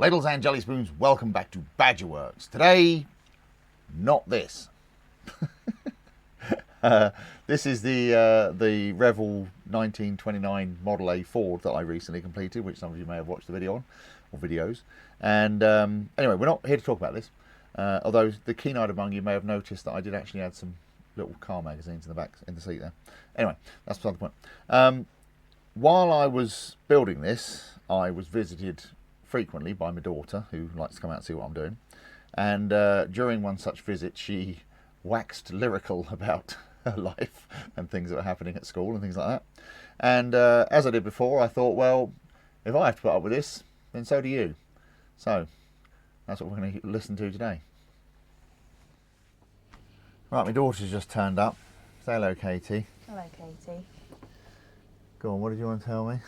Ladles and jelly spoons, welcome back to Badgerworks. Today, not this. This is the Revel 1929 Model A Ford that I recently completed, which some of you may have watched the video on, or videos. And anyway, we're not here to talk about this, although the keen-eyed among you may have noticed that I did actually add some little car magazines in the back, in the seat there. Anyway, that's beside the point. While I was building this, I was visited frequently by my daughter, who likes to come out and see what I'm doing. And during one such visit, she waxed lyrical about her life and things that were happening at school and things like that. And as I did before, I thought, well, if I have to put up with this, then so do you. So that's what we're going to listen to today. Right, my daughter's just turned up. Say hello, Katie. Hello, Katie. Go on, what did you want to tell me?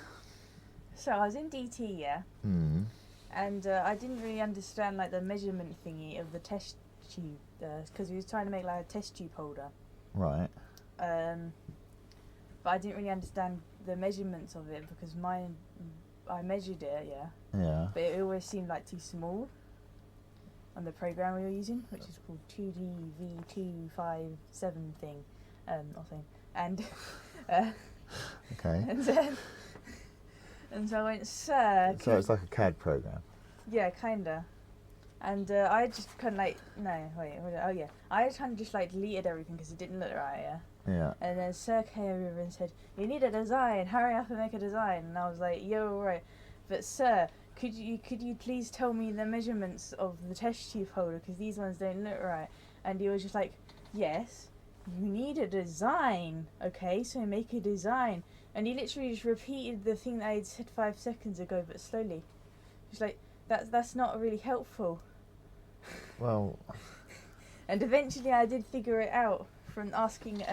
So I was in DT, yeah, and I didn't really understand like the measurement thingy of the test tube because we was trying to make like a test tube holder. Right. But I didn't really understand the measurements of it because I measured it, yeah. Yeah. But it always seemed like too small on the program we were using, which is called 2DV257 thing, or thing, and. Okay. And so I went, sir. So it's like a CAD program. Yeah, kinda. And I just kind of like, no, wait, oh yeah. I kind of just like deleted everything because it didn't look right, yeah. Yeah. And then sir came over and said, you need a design, hurry up and make a design. And I was like, yo, right. But sir, could you please tell me the measurements of the test tube holder because these ones don't look right. And he was just like, yes, you need a design, okay, so make a design. And he literally just repeated the thing that I had said 5 seconds ago, but slowly. Just like, that's not really helpful. Well. And eventually I did figure it out from asking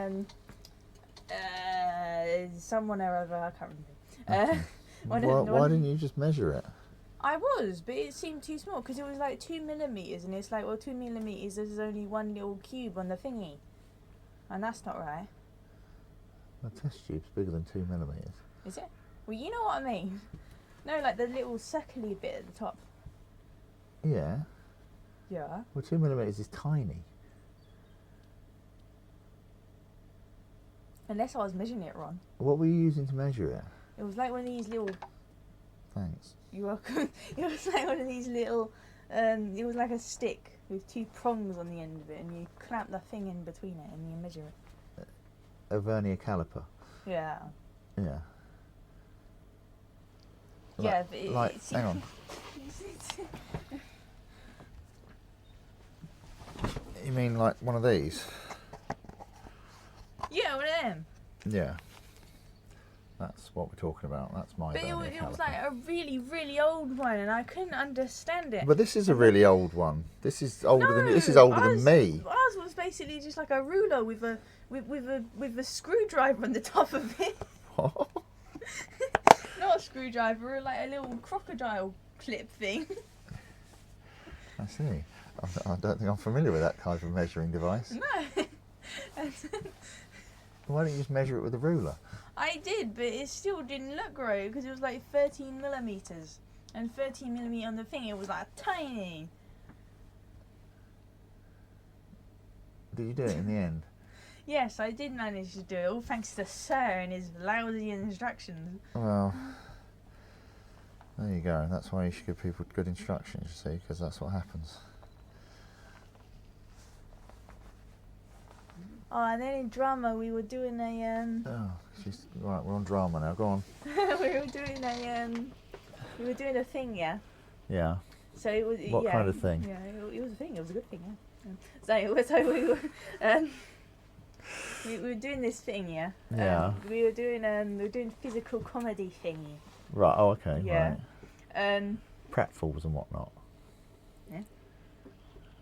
someone or other, I can't remember. Okay. Why didn't you just measure it? I was, but it seemed too small because it was like 2 millimeters, and it's like, well, 2 millimeters is only one little cube on the thingy. And that's not right. The test tube's bigger than 2 millimeters. Is it? Well, you know what I mean. No, like the little circly bit at the top. Yeah. Yeah. Well, 2 millimeters is tiny. Unless I was measuring it wrong. What were you using to measure it? It was like one of these little... Thanks. You're welcome. It was like one of these little... it was like a stick with 2 prongs on the end of it, and you clamp the thing in between it and you measure it. A vernier caliper. Yeah. Yeah. Yeah, but hang on. You mean like one of these? Yeah, one of them. Yeah. That's what we're talking about. That's my But vernier it was caliper. like a really, really old one, and I couldn't understand it. But this is a really old one. This is older than me. Ours was basically just like a ruler with a screwdriver on the top of it. What? Not a screwdriver, like a little crocodile clip thing. I see. I don't think I'm familiar with that kind of measuring device. No. Why don't you just measure it with a ruler? I did, but it still didn't look right because it was like 13 millimeters. And 13 millimeter on the thing, it was like tiny. Did you do it in the end? Yes, I did manage to do it, all thanks to Sir and his lousy instructions. Well, there you go. That's why you should give people good instructions, you see, because that's what happens. Oh, and then in drama we were doing a Right, we're on drama now. Go on. we were doing a thing, yeah. Yeah. So it was What kind of thing? Yeah, it was a thing. It was a good thing, yeah. We were doing this thing, yeah. Yeah. We were doing physical comedy thingy. Right. Oh, okay. Yeah. Right. Pratfalls and whatnot. Yeah.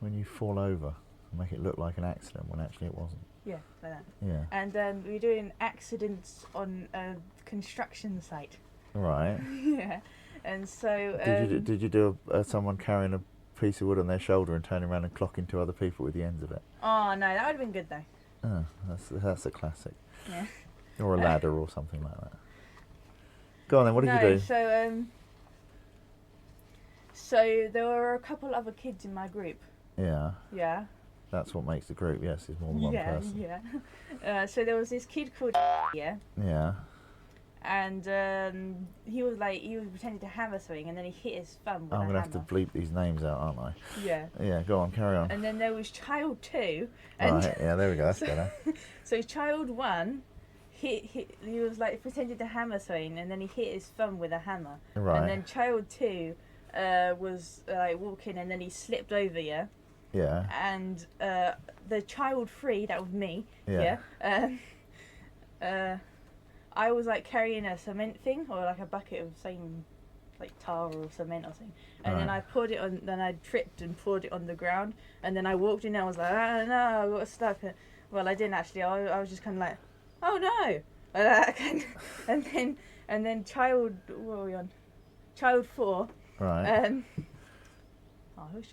When you fall over and make it look like an accident when actually it wasn't. Yeah, like that. Yeah. And we were doing accidents on a construction site. Right. Yeah. And so. Did you do someone carrying a piece of wood on their shoulder and turning around and clocking 2 other people with the ends of it? Oh no, that would have been good though. Oh, that's a classic. Yeah. Or a ladder or something like that. Go on then. What did you do? So there were a couple other kids in my group. Yeah. Yeah. That's what makes the group. Yes, there's more than one person. Yeah. So there was this kid called yeah. Yeah. And he was pretending to hammer something, and then he hit his thumb with a I'm hammer. gonna have to bleep these names out, aren't I? Yeah. Yeah. Go on. Carry on. And then there was child 2. And Right. Yeah. There we go. That's better. So child 1, he was like pretending to hammer something, and then he hit his thumb with a hammer. Right. And then child 2 was like walking, and then he slipped over. Yeah. Yeah. And the child 3, that was me. Yeah. I was like carrying a cement thing, or like a bucket of same like tar or cement or something, and then I poured it on. Then I tripped and poured it on the ground, and then I walked in there. I was like, oh no, I got stuck. Well, I didn't actually. I was just kind of like, oh no, and then child, what were we on? Child 4. Right.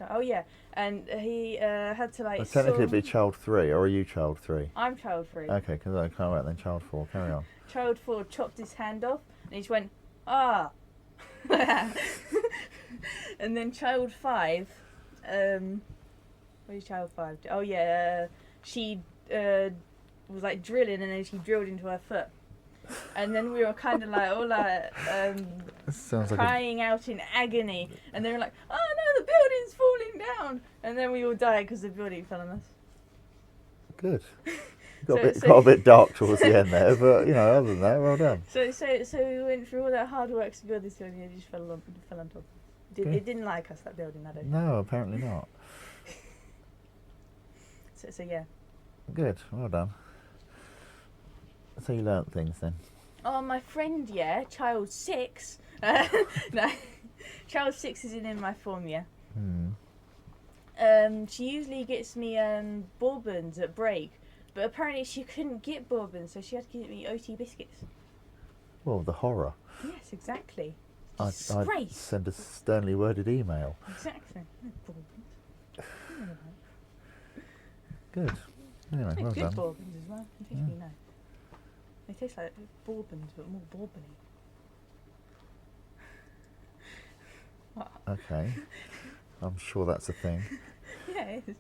Oh yeah, and he had to like. Well, technically, it'd be child 3, or are you child 3? I'm child 3. Okay, because I can't wait then. Child 4. Carry on. Child 4 chopped his hand off, and he just went, ah. And then child 5, what is child 5? Oh yeah, she was like drilling, and then she drilled into her foot. And then we were kind of like all like Sounds like crying out in agony, and they were like, "Oh no, the building's falling down!" And then we all died because the building fell on us. Good. Got a bit dark towards the end there, but you know, other than that, well done. So we went through all that hard work to build this building, and it just fell on top. It didn't like us, that building, I don't think. No, apparently not. So yeah. Good. Well done. So you learnt things then. Oh, my friend, yeah, child 6. No, child 6 is in my form, yeah. She usually gets me bourbons at break, but apparently she couldn't get bourbons, so she had to give me OT biscuits. Well, the horror. Yes, exactly. I'd send a sternly worded email. Exactly. Good. Anyway, well good done. bourbons as well, in case you know. They taste like bourbons, but more bourbony. Okay. I'm sure that's a thing. Yeah, it is.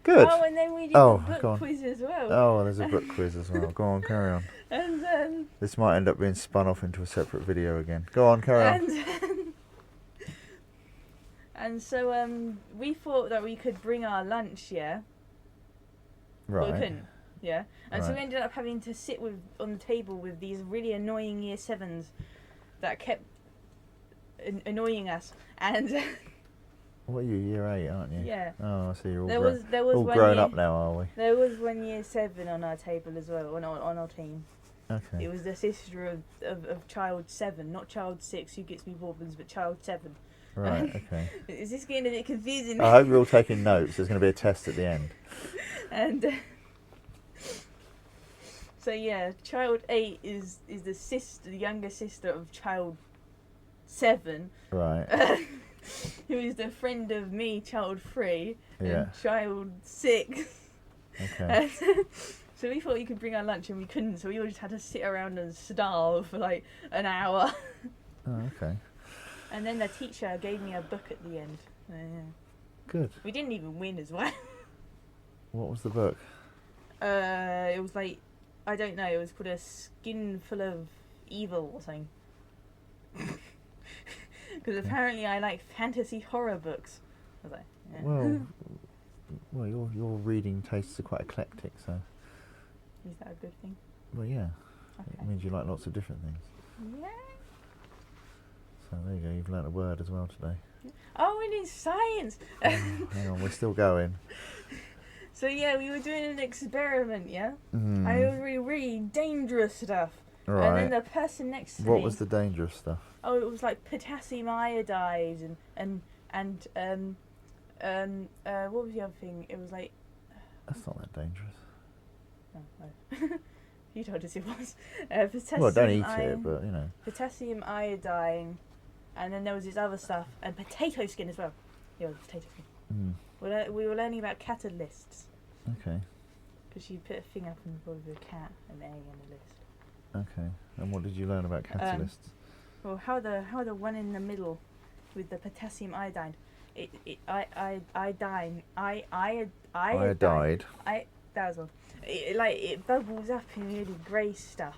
Good. Oh, and then we did the book quiz as well. Oh, there's a book quiz as well. Go on, carry on. And this might end up being spun off into a separate video again. Go on, carry on. And so we thought that we could bring our lunch, yeah. Right. But we couldn't, yeah. And so Right. we ended up having to sit on the table with these really annoying year 7s that kept annoying us. And what are you, year 8, aren't you? yeah. Oh, I see. You're all, There was all one grown year, up now, are we? There was one year 7 on our table as well, on our team. Okay. It was the sister of child 7, not child 6 who gets me bourbons, but child 7. Right, okay. Is this getting a bit confusing? I hope you're all taking notes. There's going to be a test at the end. And so yeah, child 8 is the younger sister of child 7. Right. Who is the friend of me, child 3, Yeah. and child 6. Okay. So we thought you could bring our lunch, and we couldn't, so we all just had to sit around and starve for like an hour. Oh, okay. And then the teacher gave me a book at the end. Yeah. Good. We didn't even win as well. What was the book? It was like, I don't know, it was called A Skin Full of Evil or something. Because apparently I like fantasy horror books. I was like, yeah. Well, your reading tastes are quite eclectic, so. Is that a good thing? Well, yeah. Okay. It means you like lots of different things. Yeah. So there you go. You've learnt a word as well today. Oh, and in science. Hang on, we're still going. So yeah, we were doing an experiment, yeah? Mm. I was really dangerous stuff. Right. And then the person next to me... What was the dangerous stuff? Oh, it was like potassium iodide and what was the other thing? It was like... That's not that dangerous. No. You told us it was. Potassium Well, don't eat it, but you know. Potassium iodine, and then there was this other stuff, and potato skin as well. Yeah, potato skin. We were learning about catalysts. Okay. Because you put a thing up in the body of a cat, an egg, and a list. Okay. And what did you learn about catalysts? Well, how the one in the middle with the potassium iodine. Iodide. That was one. It bubbles up in really grey stuff.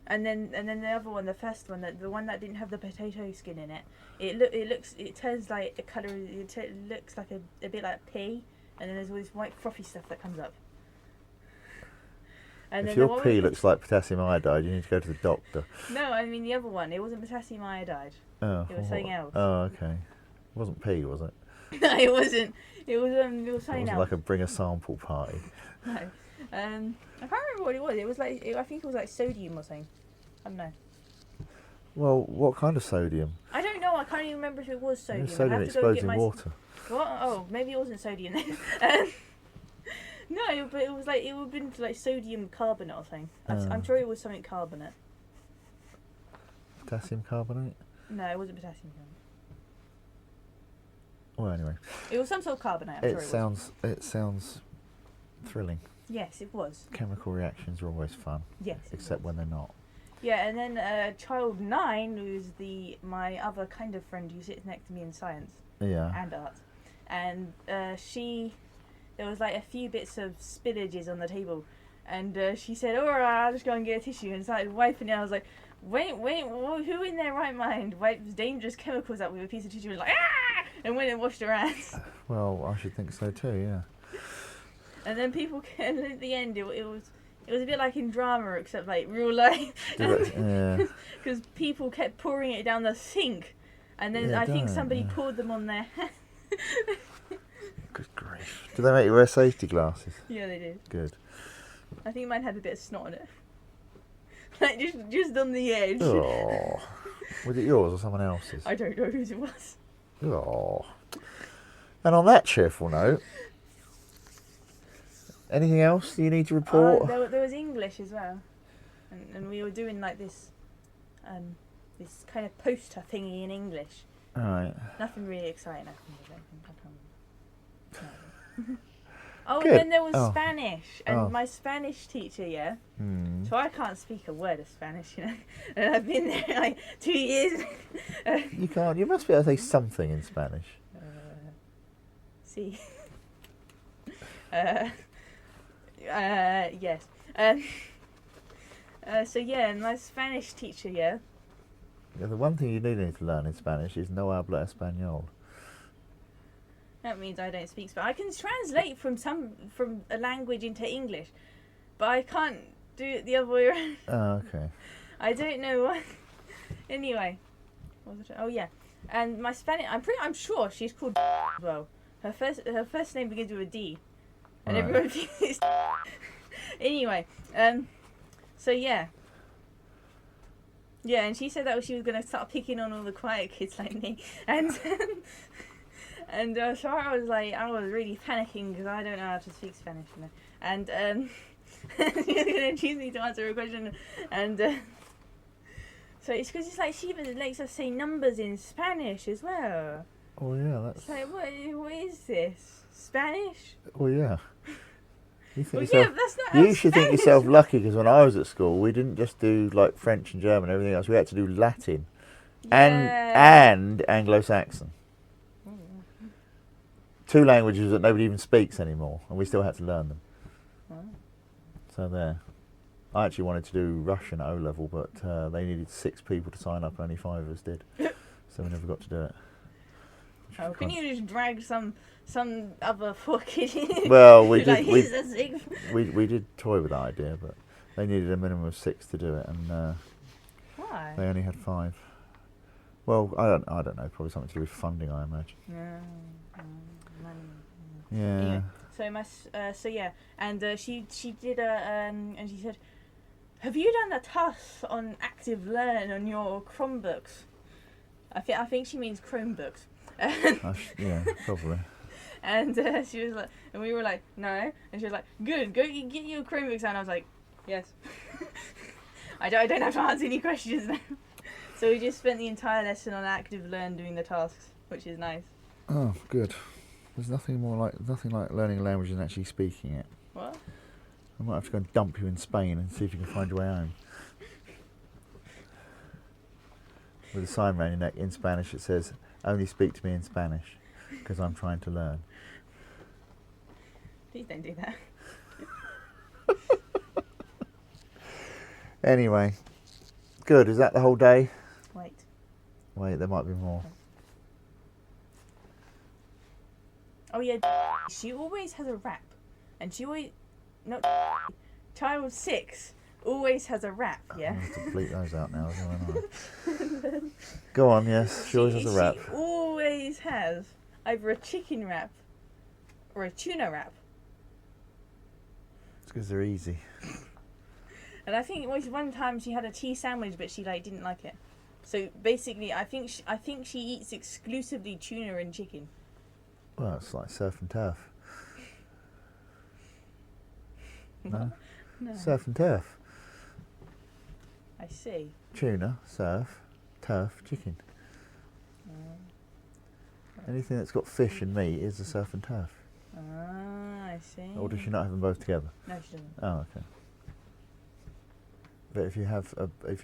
And then the other one, the first one, the one that didn't have the potato skin in it, it turns like a colour. It looks like a bit like pea, and then there's all this white frothy stuff that comes up. And If then your pee looks like potassium iodide, you need to go to the doctor. No, I mean the other one. It wasn't potassium iodide. Oh, It was something else. Oh, okay. It wasn't pee, was it? No, it wasn't. It was something It else. wasn't like a bring a sample party. No. I can't remember what it was. It was like I think it was like sodium or something. I don't know. Well, what kind of sodium? I don't know. I can't even remember if it was sodium. Sodium explodes in water. What? Oh, maybe it wasn't sodium then. No, but it was like it would have been like sodium carbonate or something. I'm sure it was something carbonate. Potassium carbonate? No, it wasn't potassium carbonate. Well, anyway. It was some sort of carbonate. I'm sure it was. It sounds thrilling. Yes, it was. Chemical reactions are always fun. Yes. Except when they're not. Yeah, and then child 9, who's my other kind of friend who sits next to me in science. Yeah. And art. And there was like a few bits of spillages on the table, and she said, "Alright, I'll just go and get a tissue," and started wiping it. I was like, wait, who in their right mind wipes dangerous chemicals up with a piece of tissue and was like, ah, and went and washed her hands? Well, I should think so too, yeah. And then and at the end it was a bit like in drama, except like real life. Yeah. Because people kept pouring it down the sink, and then I think somebody poured them on their hands. Good grief. Did they make you wear safety glasses? Yeah, they did. Good. I think mine had a bit of snot on it. Like, just on the edge. Oh. Was it yours or someone else's? I don't know whose it was. Oh. And on that cheerful note, anything else you need to report? There was English as well. And we were doing like this kind of poster thingy in English. Alright. Nothing really exciting happened. Oh, Good. and then there was Spanish, and my Spanish teacher, so I can't speak a word of Spanish, and I've been there like 2 years. You can't, you must be able to say something in Spanish. Sí. Yes. So yeah, and my Spanish teacher, Yeah, the one thing you do need to learn in Spanish is no habla español. That means I don't speak Spanish. I can translate from a language into English, but I can't do it the other way around. Oh, okay. I don't know why. Anyway, what was it? Oh yeah, and my Spanish. I'm sure she's called as well. Her first name begins with a D, and Right. everyone thinks it's. Anyway, so yeah. Yeah, and she said that she was going to start picking on all the quiet kids like me, and so I was really panicking because I don't know how to speak Spanish, and she was going to choose me to answer a question, and so it's because it's like she even makes us say numbers in Spanish as well. Oh yeah, that's. It's like what is this? Spanish? Oh yeah. You Well, think yeah, that's not how you should think Spanish yourself is. lucky because when I was at school, we didn't just do like French and German and everything else. We had to do Latin and Anglo-Saxon. Two languages that nobody even speaks anymore, and we still had to learn them. Oh. So there. I actually wanted to do Russian at O-level, but they needed 6 people to sign up, and only 5 of us did. So we never got to do it. Oh, can you just drag some other poor kid in? Well, we Like, did. here's a six. We did toy with that idea, but they needed a minimum of 6 to do it, and Why? they only had 5. Well, I don't know. Probably something to do with funding, I imagine. Yeah. Anyway, so yeah, and she did and she said, "Have you done the task on Active Learn on your Chromebooks?" I think she means Chromebooks. Yeah, probably. And she was like, and we were like, no, and she was like, good, go get your Chromebooks, and I was like, yes. I don't have to answer any questions now. So we just spent the entire lesson on Active Learn doing the tasks, which is nice. Oh, good. There's nothing like learning a language and actually speaking it. What? I might have to go and dump you in Spain and see if you can find your way home. with a sign around your neck in Spanish. It says, "Only speak to me in Spanish, because I'm trying to learn." Please don't do that. Anyway, good. Is that the whole day? Wait, there might be more. Oh yeah, she always has a rap, and she always child 6 always has a rap. Yeah. I have to bleep those out now, don't I? Go on. Yes, she always has a rap. She always has either a chicken wrap or a tuna wrap. It's because they're easy. And I think it was one time she had a cheese sandwich, but she didn't like it. So basically, I think she eats exclusively tuna and chicken. Well, it's like surf and turf. No? No. Surf and turf. I see. Tuna, surf, turf, chicken. Anything that's got fish and meat is a surf and turf. Ah, I see. Or does she not have them both together? No, she doesn't. Oh, okay. But if you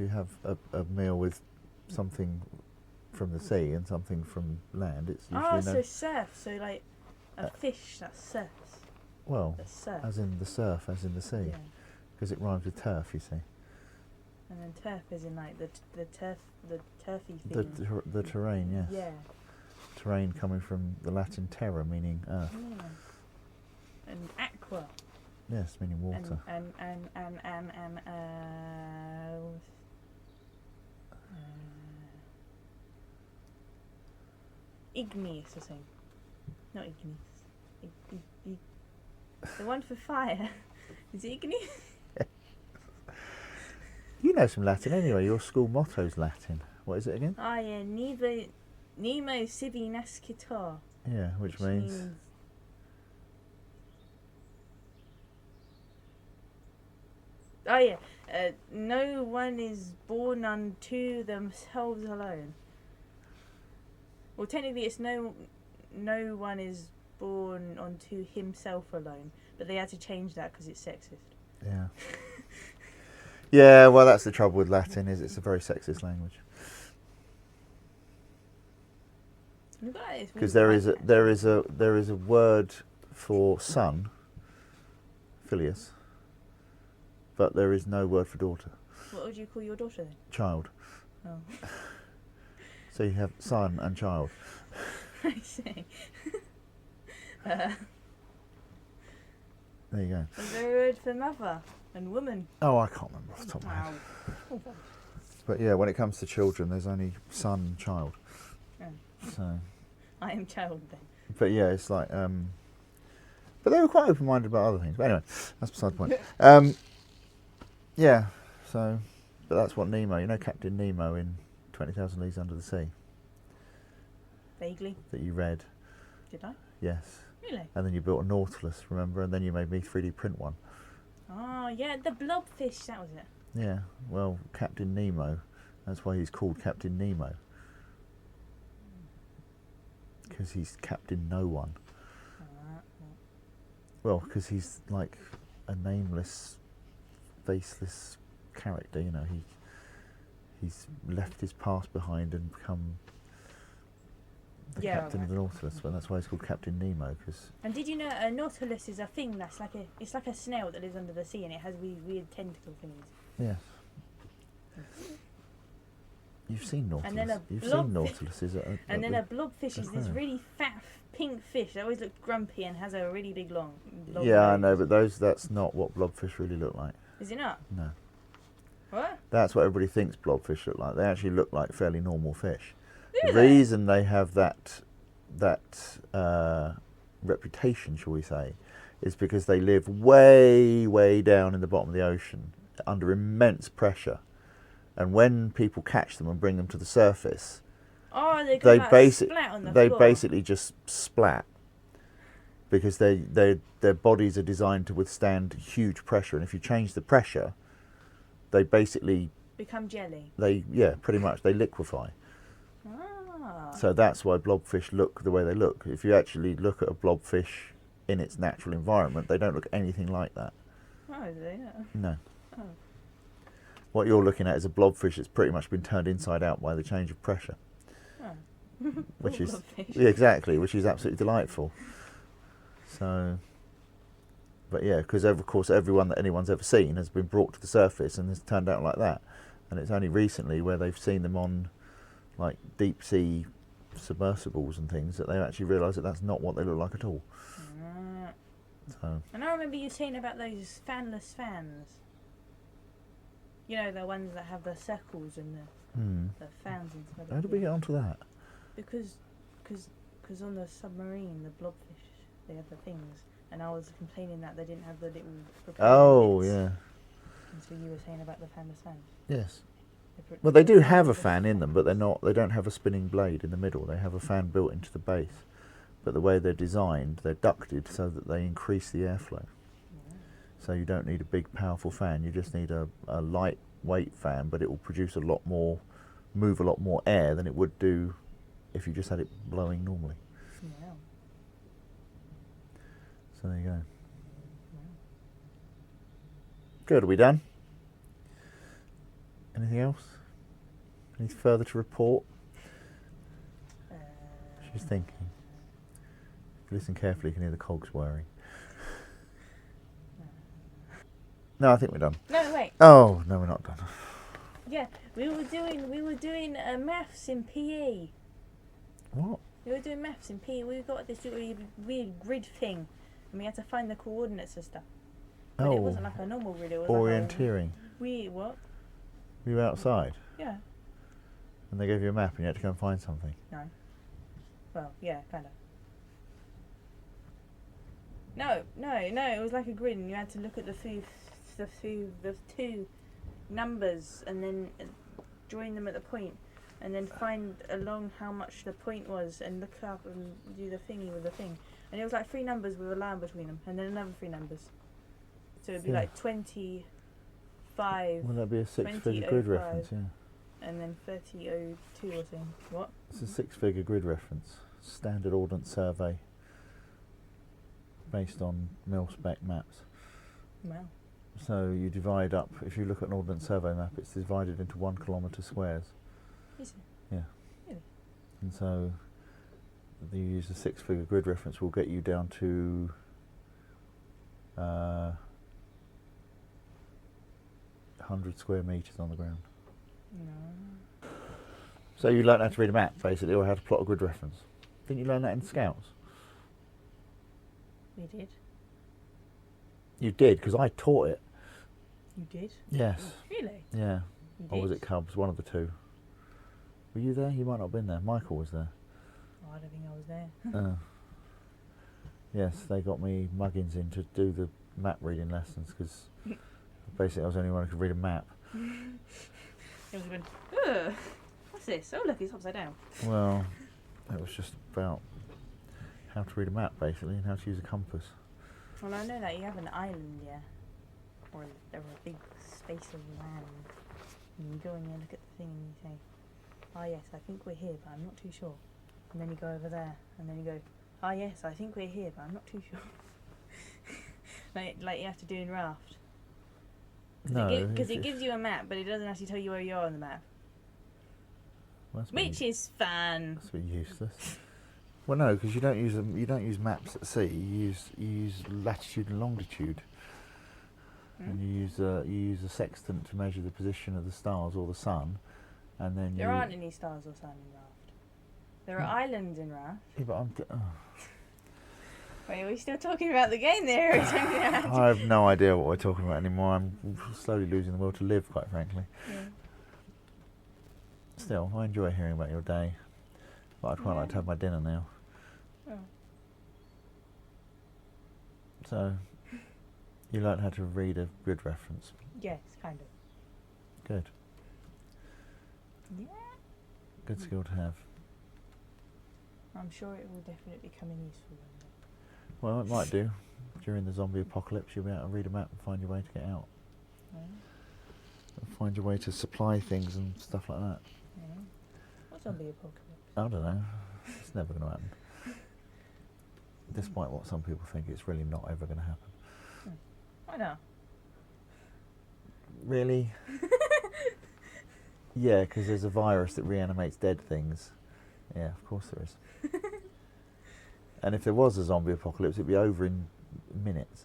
have a meal with something from the sea and something from land, it's usually so surf. So like a fish that surfs. Well, The surf. as in the surf, as in the sea, Yeah. because it rhymes with turf. You see, And then turf is in like the turfy the thing. the terrain, yes. Yeah. Terrain coming from the Latin terra, meaning earth. Yeah. And aqua. Yes, meaning water. And igneous or something. Not igneous. The one for fire. Is it igneous? You know some Latin anyway. Your school motto's Latin. What is it again? Oh yeah, Nemo sibi nascitur. Yeah, which means oh yeah, no one is born unto themselves alone. Well, technically, it's no one is born unto himself alone, but they had to change that because it's sexist. yeah. Yeah, well, that's the trouble with Latin, is it's a very sexist language. Because there is a word for son, filius, but there is no word for daughter. What would you call your daughter then? Child. Oh. So you have son and child. I see. There you go. Is there a word for mother and woman? Oh, I can't remember off the top of my head. Wow. But yeah, when it comes to children, there's only son and child. Oh. So. I am child then. But yeah, it's like, but they were quite open-minded about other things. But anyway, that's beside the point. Yeah, so, but that's what Nemo, you know Captain Nemo in 20,000 Leagues Under the Sea? Vaguely. That you read. Did I? Yes. Really? And then you built a Nautilus, remember? And then you made me 3D print one. Oh, yeah, the blobfish, that was it. Yeah, well, Captain Nemo, that's why he's called Captain Nemo. Because he's Captain No One. Well, because he's like a nameless, faceless character, you know. He's left his past behind and become the captain of the Nautilus. Well, that's why he's called Captain Nemo. Cause and did you know a Nautilus is a thing that's like it's like a snail that lives under the sea and it has weird tentacle things. Yes. You've seen Nautilus. And then You've seen Nautiluses. And then a blobfish is this really fat pink fish that always looks grumpy and has a really big long yeah, nose. I know, but that's not what blobfish really look like. Is it not? No. What? That's what everybody thinks blobfish look like. They actually look like fairly normal fish. Do The they? reason they have that reputation, shall we say, is because they live way, way down in the bottom of the ocean under immense pressure. And when people catch them and bring them to the surface, Oh, they splat on the floor. basically just splat because their bodies are designed to withstand huge pressure. And if you change the pressure, they basically become jelly. Pretty much they liquefy. Ah. So that's why blobfish look the way they look. If you actually look at a blobfish in its natural environment, they don't look anything like that. Oh, do they not? No. Oh. What you're looking at is a blobfish that's pretty much been turned inside out by the change of pressure. Oh. Which is Blobfish. yeah, exactly, which is absolutely delightful. So, but yeah, because of course everyone that anyone's ever seen has been brought to the surface and has turned out like that, and it's only recently where they've seen them on like deep sea submersibles and things that they actually realise that that's not what they look like at all. So. And I remember you saying about those fanless fans. You know, the ones that have the circles and the fans and stuff. How did we get onto that? Because on the submarine, the blobfish, they had the things, and I was complaining that they didn't have the little. Oh bits. yeah. And so you were saying about the fanless fans. Yes. Well, they do have a fan in them, but they're not. They don't have a spinning blade in the middle. They have a fan built into the base, but the way they're designed, they're ducted so that they increase the airflow. Yeah. So you don't need a big, powerful fan. You just need a lightweight fan, but it will produce a lot more, move a lot more air than it would do if you just had it blowing normally. Yeah. So there you go. Yeah. Good. Are we done? Anything else? Any further to report? She's thinking. If you listen carefully, you can hear the cogs whirring. No, I think we're done. No, wait. Oh no, we're not done. Yeah, we were doing maths in PE. What? We were doing maths in PE. We got this really weird grid thing, and we had to find the coordinates and stuff. But it wasn't like a normal grid. It was orienteering. Like what? Were you outside? Yeah. And they gave you a map and you had to go and find something? No. Well, yeah, kind of. No, it was like a grid and you had to look at the two numbers and then join them at the point and then find along how much the point was and look up and do the thingy with the thing. And it was like 3 numbers with a line between them and then another 3 numbers. So it'd be like 25. Well, that'd be a 6-figure grid reference, yeah. And then 3002 or something. What? It's a 6-figure grid reference. Standard Ordnance Survey based on mil-spec maps. Wow. So you divide up, if you look at an Ordnance Survey map, it's divided into 1 kilometre squares. Is it? Yeah. Really? And so you use a 6-figure grid reference will get you down to 100 square metres on the ground. No. So you learn how to read a map, basically, or how to plot a grid reference. Didn't you learn that in Scouts? We did. You did, because I taught it. You did? Yes. Really? Yeah. You Or was did? it Cubs? One of the two. Were you there? You might not have been there. Michael was there. Oh, I don't think I was there. Yes, they got me muggins in to do the map reading lessons, because basically I was the only one who could read a map. It was been, ugh, what's this? Oh look, it's upside down. Well, it was just about how to read a map, basically, and how to use a compass. Well, I know that you have an island, yeah, or a big space of land, and you go in there and look at the thing and you say, "Ah, yes, I think we're here, but I'm not too sure." And then you go over there, and then you go, "Ah, yes, I think we're here, but I'm not too sure." like you have to do in Raft. No, because it gives you a map, but it doesn't actually tell you where you are on the map, which is fun. That's a bit useless. Well, no, because you don't use them. You don't use maps at sea. You use latitude and longitude, and you use a sextant to measure the position of the stars or the sun, and then there aren't any stars or sun in Raft. There are islands in Raft. Yeah, but Wait, are we still talking about the game there? Or I have no idea what we're talking about anymore. I'm slowly losing the will to live, quite frankly. Yeah. Still, I enjoy hearing about your day, but I'd quite like to have my dinner now. Oh. So, you learned how to read a grid reference. Yes, kind of. Good. Yeah. Good skill to have. I'm sure it will definitely come in useful one day. Well, it might do. During the zombie apocalypse, you'll be able to read a map and find your way to get out. Yeah. And find your way to supply things and stuff like that. Yeah. What's zombie apocalypse? I don't know. It's never going to happen. Despite what some people think, it's really not ever going to happen. Why not? Really? Yeah, because there's a virus that reanimates dead things. Yeah, of course there is. And if there was a zombie apocalypse, it'd be over in minutes.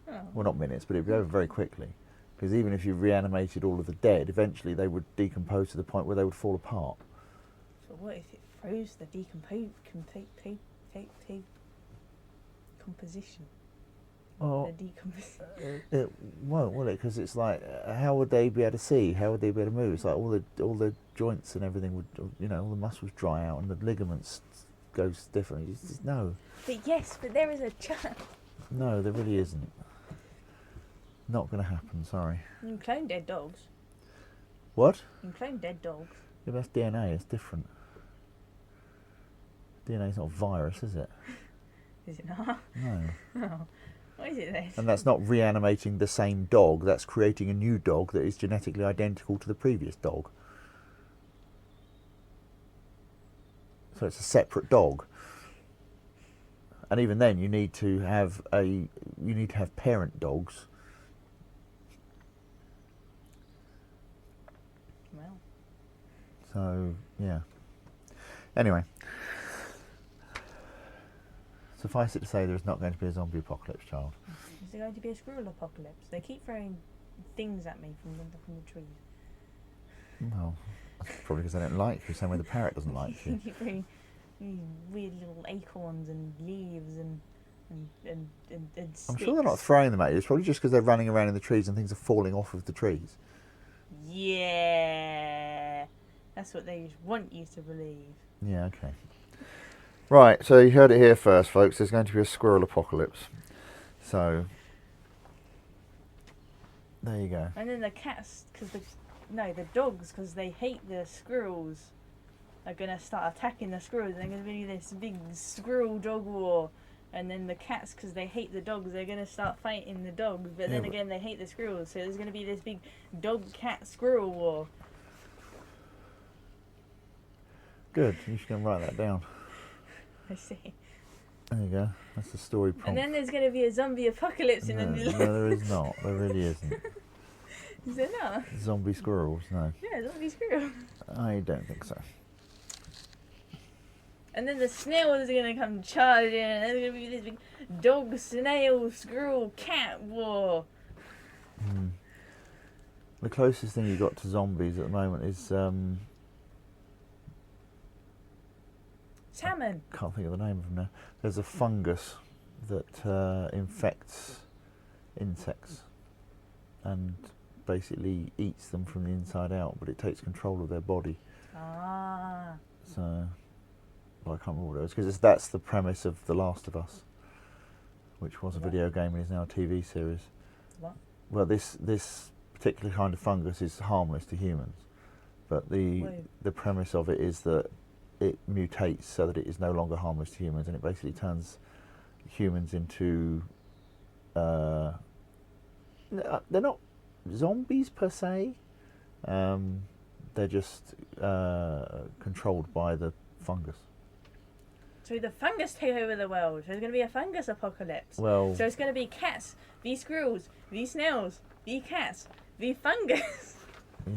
Oh. Well, not minutes, but it'd be over very quickly. Because even if you reanimated all of the dead, eventually they would decompose to the point where they would fall apart. So what if it froze the composition? Well, The decomposition. it won't, will it? Because it's like, how would they be able to see? How would they be able to move? It's like all the joints and everything would, all the muscles dry out and the ligaments go differently. It's just, no. But yes, but there is a chance. No, there really isn't. Not going to happen, sorry. You can clone dead dogs. What? You can clone dead dogs. Yeah, but that's DNA, it's different. DNA's not a virus, is it? Is it not? No. Oh. What is it then? And that's not reanimating the same dog, that's creating a new dog that is genetically identical to the previous dog. So it's a separate dog. And even then you need to have parent dogs. Well. So yeah. Anyway. Suffice it to say, there is not going to be a zombie apocalypse, child. Is there going to be a squirrel apocalypse? They keep throwing things at me from the trees. Well, probably because they don't like you, same way the parrot doesn't like you. They keep throwing these weird little acorns and leaves and sticks. I'm sure they're not throwing them at you. It's probably just because they're running around in the trees and things are falling off of the trees. Yeah, that's what they want you to believe. Yeah, okay. Right, so you heard it here first, folks. There's going to be a squirrel apocalypse. So, there you go. And then the cats, the dogs, because they hate the squirrels, are going to start attacking the squirrels. There's going to be this big squirrel dog war. And then the cats, because they hate the dogs, they're going to start fighting the dogs. But then again, they hate the squirrels. So there's going to be this big dog-cat-squirrel war. Good, you should go and write that down. I see. There you go. That's the story prompt. And then there's going to be a zombie apocalypse in the middle. No, there is not. There really isn't. Is there not? Zombie squirrels, no. Yeah, zombie squirrel. I don't think so. And then the snails are going to come charging, and there's going to be this big dog, snail, squirrel, cat war. The closest thing you got to zombies at the moment is Salmon. Can't think of the name of them now. There's a fungus that infects insects and basically eats them from the inside out, but it takes control of their body. Ah. So, well, I can't remember what it was, because that's the premise of The Last of Us, which was a video game and is now a TV series. What? Well, this particular kind of fungus is harmless to humans, but the premise of it is that it mutates so that it is no longer harmless to humans, and it basically turns humans into they're not zombies per se, they're just controlled by the fungus. So the fungus take over the world. So there's going to be a fungus apocalypse. Well, so it's going to be cats, v squirrels, v snails, v cats, v fungus.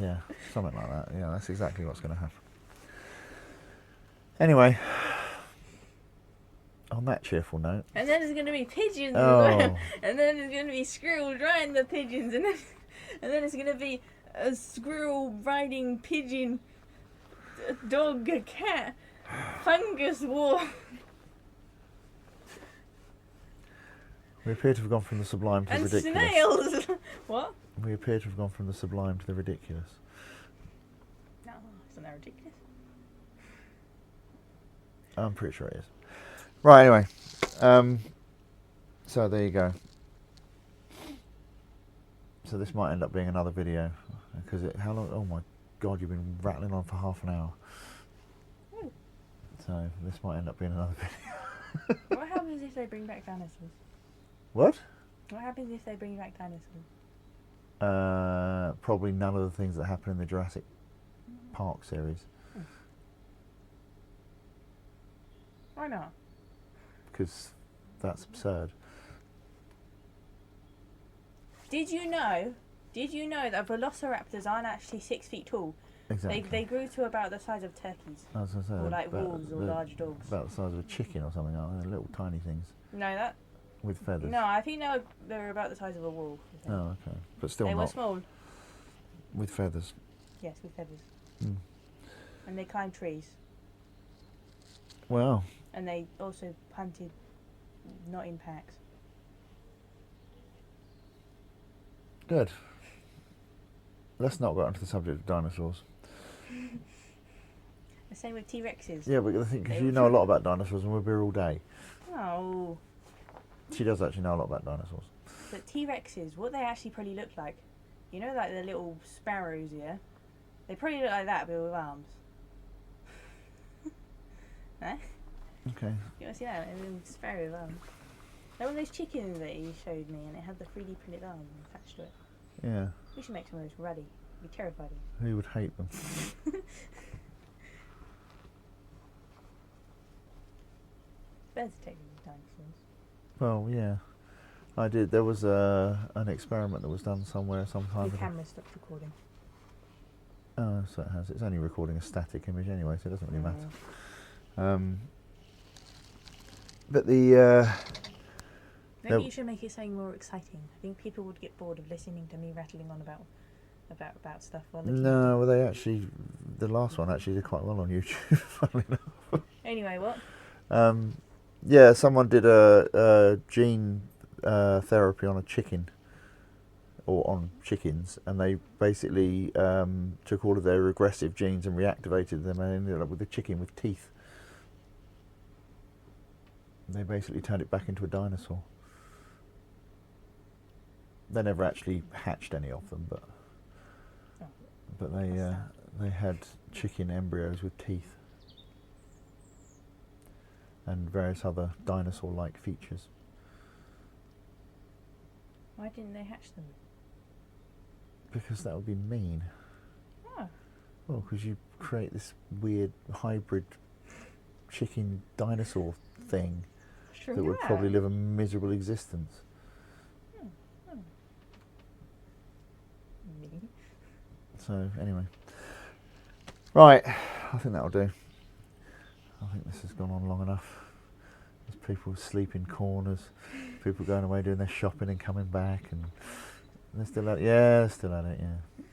Yeah, something like that. Yeah, that's exactly what's going to happen. Anyway, on that cheerful note. And then there's going to be pigeons as well. And then there's going to be squirrels riding the pigeons. And then it's going to be a squirrel riding pigeon, a dog, a cat, fungus war. We appear to have gone from the sublime to the ridiculous. And snails. What? We appear to have gone from the sublime to the ridiculous. No, it's not ridiculous. I'm pretty sure it is. Right, anyway. So there you go. So this might end up being another video. Because how long? Oh my God, you've been rattling on for half an hour. So this might end up being another video. What happens if they bring back dinosaurs? What? What happens if they bring back dinosaurs? Probably none of the things that happen in the Jurassic Park series. Why not? Because that's absurd. Did you know that velociraptors aren't actually 6 feet tall? Exactly. They grew to about the size of turkeys. I was going to say, Or like wolves or large dogs. about the size of a chicken or something, aren't they? Little tiny things No, that. with feathers. No, I think they were about the size of a wolf. I think. Oh, okay, but still they not were small. with feathers. Yes, with feathers. Mm. And they climbed trees. Wow. And they also hunted, not in packs. Good. Let's not go onto the subject of dinosaurs. The same with T-Rexes. Yeah, but I think because you know a lot about dinosaurs and we'll be here all day. Oh. She does actually know a lot about dinosaurs. But T-Rexes, what they actually probably look like, you know, like the little sparrows, yeah? They probably look like that, but with arms. Huh? Okay. You want to see that? A little sparrow with arms. Like one of those chickens that he showed me, and it had the 3D printed arms attached to it. Yeah. We should make some of those ruddy. I'd be terrified of them. Who would hate them? Better to take them as dinosaurs. Well, yeah. I did. There was an experiment that was done somewhere sometime The ago. camera stopped recording. Oh, so it has. It's only recording a static image anyway, so it doesn't really matter. But the Maybe you should make it something more exciting. I think people would get bored of listening to me rattling on about stuff while looking. no, well, they actually the last one actually did quite well on YouTube. Funnily enough. Anyway, what? Yeah, someone did a gene therapy on a chicken, or on chickens, and they basically took all of their regressive genes and reactivated them, and ended up with a chicken with teeth. They basically turned it back into a dinosaur. They never actually hatched any of them, but they had chicken embryos with teeth and various other dinosaur-like features. Why didn't they hatch them? Because that would be mean. Oh. Well, because you create this weird hybrid chicken dinosaur thing that would probably live a miserable existence. Me. So, anyway. Right, I think that'll do. I think this has gone on long enough. There's people asleep in corners, people going away doing their shopping and coming back, and they're still at it. Yeah, they're still at it, yeah.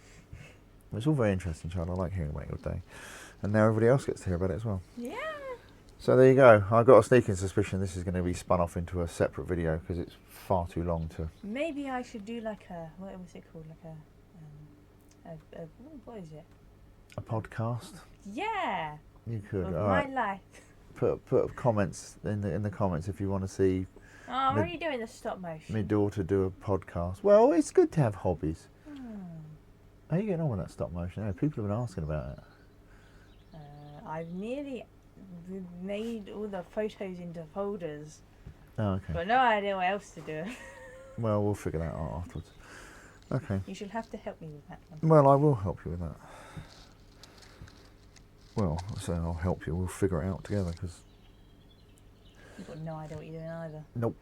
It's all very interesting, child. I like hearing about your day. And now everybody else gets to hear about it as well. Yeah. So there you go. I've got a sneaking suspicion this is going to be spun off into a separate video because it's far too long to... Maybe I should do like a, what was it called? Like what is it? A podcast? Yeah. You could. Of All my right. life. Put comments in the comments if you want to see Oh, I'm already doing the stop motion. my daughter do a podcast. Well, it's good to have hobbies. Hmm. How are you getting on with that stop motion? People have been asking about it. I've nearly made all the photos into folders, Oh, okay. but no idea what else to do. Well, we'll figure that out afterwards. Okay. You should have to help me with that one. Well, I will help you with that. Well, I say I'll help you. We'll figure it out together because... You've got no idea what you're doing either. Nope.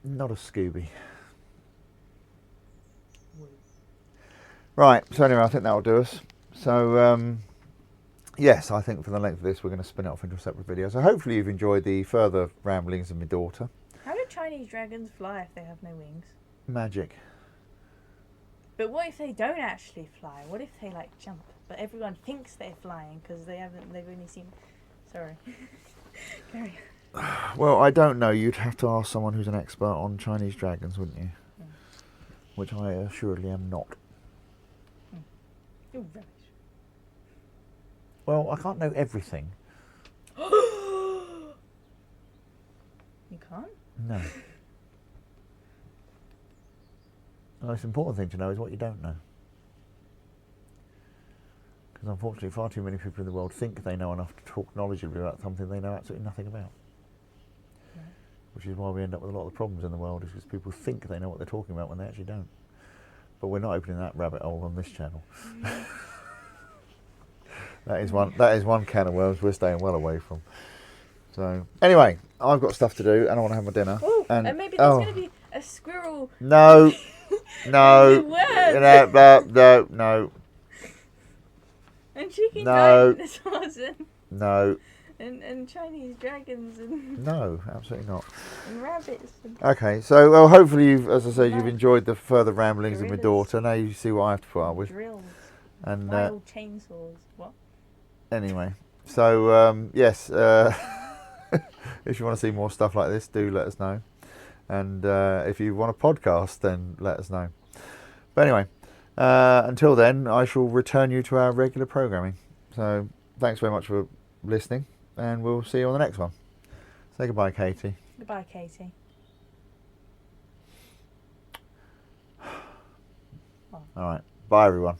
Not a Scooby. Right, so anyway, I think that'll do us. So, yes, I think for the length of this, we're going to spin it off into a separate video. So hopefully you've enjoyed the further ramblings of my daughter. How do Chinese dragons fly if they have no wings? Magic. But what if they don't actually fly? What if they like jump, but everyone thinks they're flying because they've only seen... Sorry. Carry on. Well, I don't know. You'd have to ask someone who's an expert on Chinese dragons, wouldn't you? Mm. Which I assuredly am not. You're rubbish. Well, I can't know everything. You can't? No. The most important thing to know is what you don't know. Because unfortunately far too many people in the world think they know enough to talk knowledgeably about something they know absolutely nothing about. Right. Which is why we end up with a lot of the problems in the world, is because people think they know what they're talking about when they actually don't. But we're not opening that rabbit hole on this channel. That is one can of worms we're staying well away from. So anyway, I've got stuff to do and I want to have my dinner. Ooh, and maybe there's going to be a squirrel. No. No. Word. No. And chicken No. dinosaurs No. and Chinese dragons and, No, absolutely not. and rabbits and Okay, so well, hopefully you've, as I said, you've Like enjoyed the further ramblings of my gorillas. daughter. Now you see what I have to put up with. drills, And wild chainsaws. What? anyway, so yes, if you want to see more stuff like this, do let us know. And if you want a podcast, then let us know. But anyway, until then, I shall return you to our regular programming. So thanks very much for listening, and we'll see you on the next one. Say goodbye, Katie. Goodbye, Katie. All right. Bye, everyone.